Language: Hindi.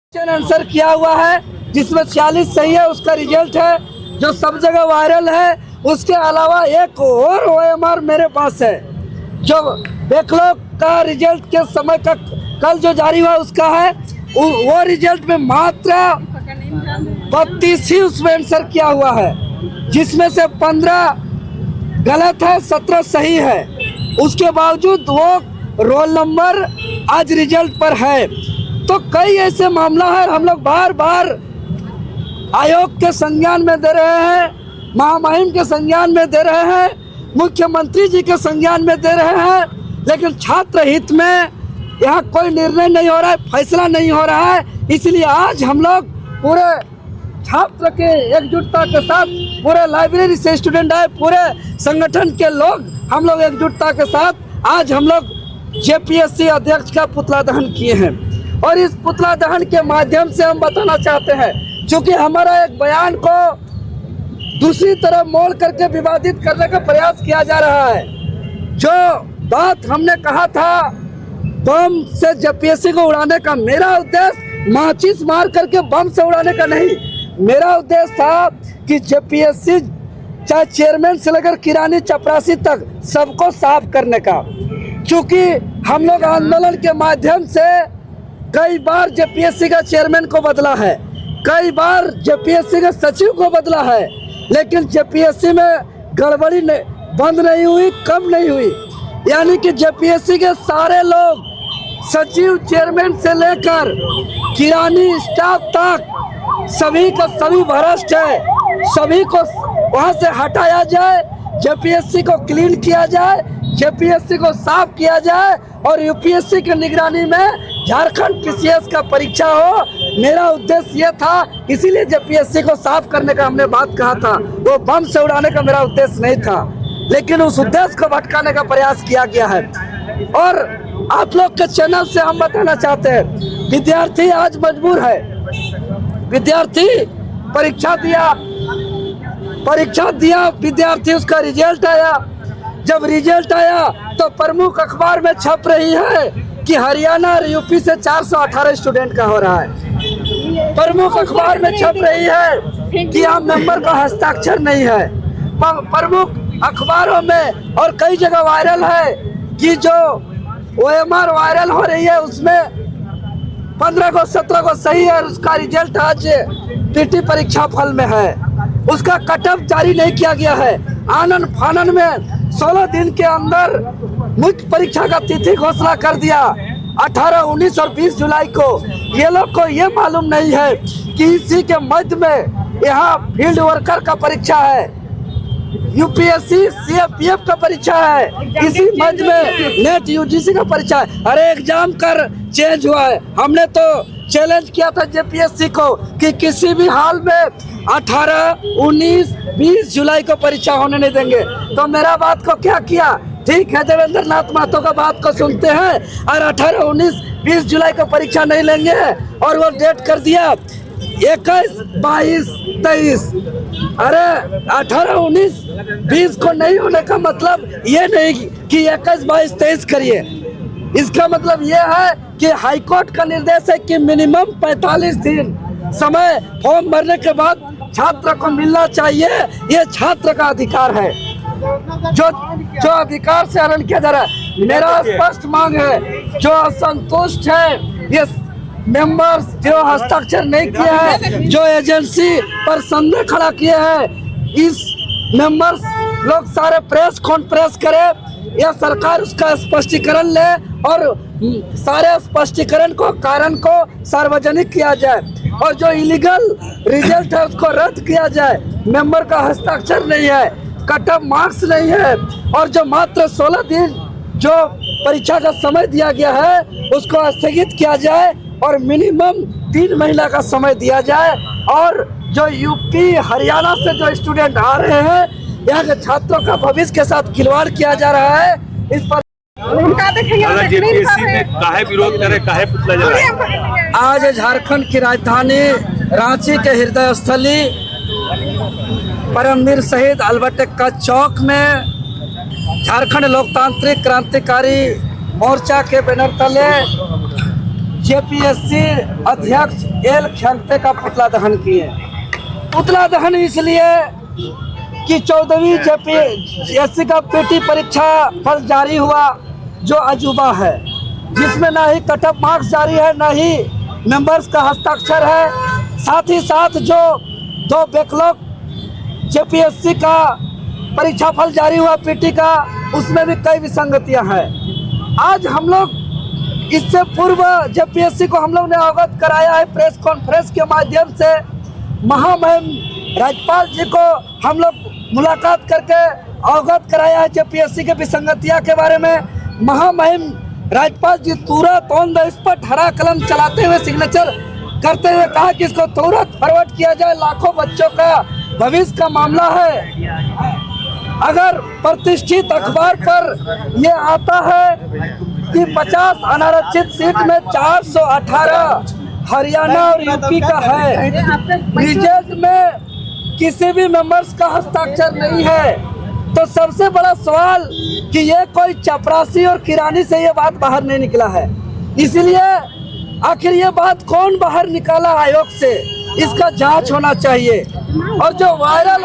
आंसर किया हुआ है जिसमें 46 सही है, उसका रिजल्ट है जो सब जगह वायरल है। उसके अलावा एक और OMR मेरे पास है जो बैकलॉग का रिजल्ट के समय का कल जो जारी हुआ उसका है। वो रिजल्ट में मात्र 32 ही उसमें आंसर किया हुआ है, जिसमें से 15 गलत है, 17 सही है। उसके बावजूद वो रोल नंबर आज रिजल्ट पर है। तो कई ऐसे मामला है, हम लोग बार बार आयोग के संज्ञान में दे रहे हैं, महामहिम के संज्ञान में दे रहे हैं, मुख्यमंत्री जी के संज्ञान में दे रहे हैं, लेकिन छात्र हित में यहाँ कोई निर्णय नहीं हो रहा है, फैसला नहीं हो रहा है। इसलिए आज हम लोग पूरे छात्र के एकजुटता के साथ, पूरे लाइब्रेरी से स्टूडेंट आए, पूरे संगठन के लोग हम लोग एकजुटता के साथ आज हम लोग JPSC अध्यक्ष का पुतला दहन किए हैं। और इस पुतला दहन के माध्यम से हम बताना चाहते हैं, क्योंकि हमारा एक बयान को दूसरी तरफ मोड़ करके विवादित करने का प्रयास किया जा रहा है। जो बात हमने कहा था बम से JPSC को उड़ाने का, मेरा उद्देश्य माचिस मार करके बम से उड़ाने का नहीं, मेरा उद्देश्य था कि JPSC चाहे चेयरमैन से लेकर किरानी चपरासी तक सबको साफ करने का। क्योंकि हम लोग आंदोलन के माध्यम से कई बार JPSC का चेयरमैन को बदला है, कई बार JPSC के सचिव को बदला है, लेकिन JPSC में गड़बड़ी बंद नहीं हुई, कम नहीं हुई। यानी कि JPSC के सारे लोग, सचिव चेयरमैन से लेकर किरानी स्टाफ तक सभी का सभी भ्रष्ट है। सभी को वहां से हटाया जाए, JPSC को क्लीन किया जाए, JPSC को साफ किया जाए और UPSC की निगरानी में झारखंड PCS का परीक्षा हो। मेरा उद्देश्य ये था, इसीलिए JPSC को साफ करने का हमने बात कहा था। वो बम से उड़ाने का मेरा उद्देश्य नहीं था, लेकिन उस उद्देश्य को भटकाने का प्रयास किया गया है। और आप लोग के चैनल से हम बताना चाहते हैं, विद्यार्थी आज मजबूर है। विद्यार्थी परीक्षा दिया, विद्यार्थी उसका रिजल्ट आया। जब रिजल्ट आया तो प्रमुख अखबार में छप रही है कि हरियाणा और UP से 418 स्टूडेंट का हो रहा है। प्रमुख अखबार में छप रही है कि यहाँ मेंबर का हस्ताक्षर नहीं है। प्रमुख अखबारों में और कई जगह वायरल है कि जो OMR वायरल हो रही है उसमें 15 को 17 को सही है। उसका रिजल्ट आज PT परीक्षा फल में है, उसका कटअप जारी नहीं किया गया है। आनन फानन में 16 दिन के अंदर मुख्य परीक्षा का तिथि घोषणा कर दिया, 18, 19 और 20 जुलाई को। ये लोग को ये मालूम नहीं है कि इसी के मध्य में यहाँ फील्ड वर्कर का परीक्षा है, UPSC CFPF का परीक्षा है, इसी मध्य में नेट UGC का परीक्षा है। अरे एग्जाम कर चेंज हुआ है। हमने तो चैलेंज किया था JPSC को कि किसी भी हाल में 18, 19, 20 जुलाई को परीक्षा होने नहीं देंगे। तो मेरा बात को क्या किया, ठीक है, देवेंद्र नाथ महतो का बात को सुनते हैं और 18, 19, 20 जुलाई को परीक्षा नहीं लेंगे और वो डेट कर दिया 21, 22, 23। अरे 18, 19, 20 को नहीं होने का मतलब ये नहीं कि 21, 22, 23 करिए। इसका मतलब ये है कि हाईकोर्ट का निर्देश है कि मिनिमम 45 दिन समय फॉर्म भरने के बाद छात्र को मिलना चाहिए। ये छात्र का अधिकार है, जो अधिकार से हरण किया जा रहा है। मेरा स्पष्ट मांग है, जो असंतुष्ट है, ये मेंबर्स जो हस्ताक्षर नहीं किए हैं, जो एजेंसी पर संदेह खड़ा किए हैं, इस मेंबर्स लोग सारे प्रेस कॉन्फ्रेंस करे या सरकार उसका स्पष्टीकरण ले और सारे स्पष्टीकरण को, कारण को सार्वजनिक किया जाए और जो इलीगल रिजल्ट है उसको रद्द किया जाए। मेंबर का हस्ताक्षर नहीं है, कटअप मार्क्स नहीं है और जो मात्र 16 दिन जो परीक्षा का समय दिया गया है उसको स्थगित किया जाए और मिनिमम 3 महीना का समय दिया जाए। और जो UP हरियाणा से जो स्टूडेंट आ रहे हैं, यहाँ के छात्रों का भविष्य के साथ खिलवाड़ किया जा रहा है। इस पर JPSC में काहे विरोध करे, काहे पुतला जलाए? आज झारखंड की राजधानी रांची के हृदय स्थली परमवीर शहीद अल्बर्ट एक्का चौक में झारखंड लोकतांत्रिक क्रांतिकारी मोर्चा के बैनर तले जेपीएससी अध्यक्ष एल खंगते का पुतला दहन किए। पुतला दहन इसलिए कि 14वीं जेपीएससी का पीटी परीक्षा फल जारी हुआ, जो अजूबा है, जिसमें ना ही कट ऑफ मार्क्स जारी है, ना ही मेंबर्स का हस्ताक्षर है। साथ ही साथ जो 2 बैकलॉग जेपीएससी का परीक्षा फल जारी हुआ पीटी का, उसमें भी कई विसंगतियां हैं। आज हम लोग इससे पूर्व जेपीएससी को हम लोग ने अवगत कराया है प्रेस कॉन्फ्रेंस के माध्यम से। महामहिम राज्यपाल जी को हम लोग मुलाकात करके अवगत कराया है जेपीएससी के विसंगतियां के बारे में। महामहिम राज्यपाल जी तुरंत ऑन द स्पॉट हरा कलम चलाते हुए सिग्नेचर करते हुए कहा कि इसको तुरंत फॉरवर्ड किया जाए, लाखों बच्चों का भविष्य का मामला है। अगर प्रतिष्ठित अखबार पर ये आता है कि 50 अनारक्षित सीट में 418 हरियाणा और यूपी का है, रिजल्ट में किसी भी मेंबर्स का हस्ताक्षर नहीं है, तो सबसे बड़ा सवाल कि ये कोई चपरासी और किरानी से ये बात बाहर नहीं निकला है। इसलिए आखिर ये बात कौन बाहर निकाला आयोग से, इसका जांच होना चाहिए। और जो वायरल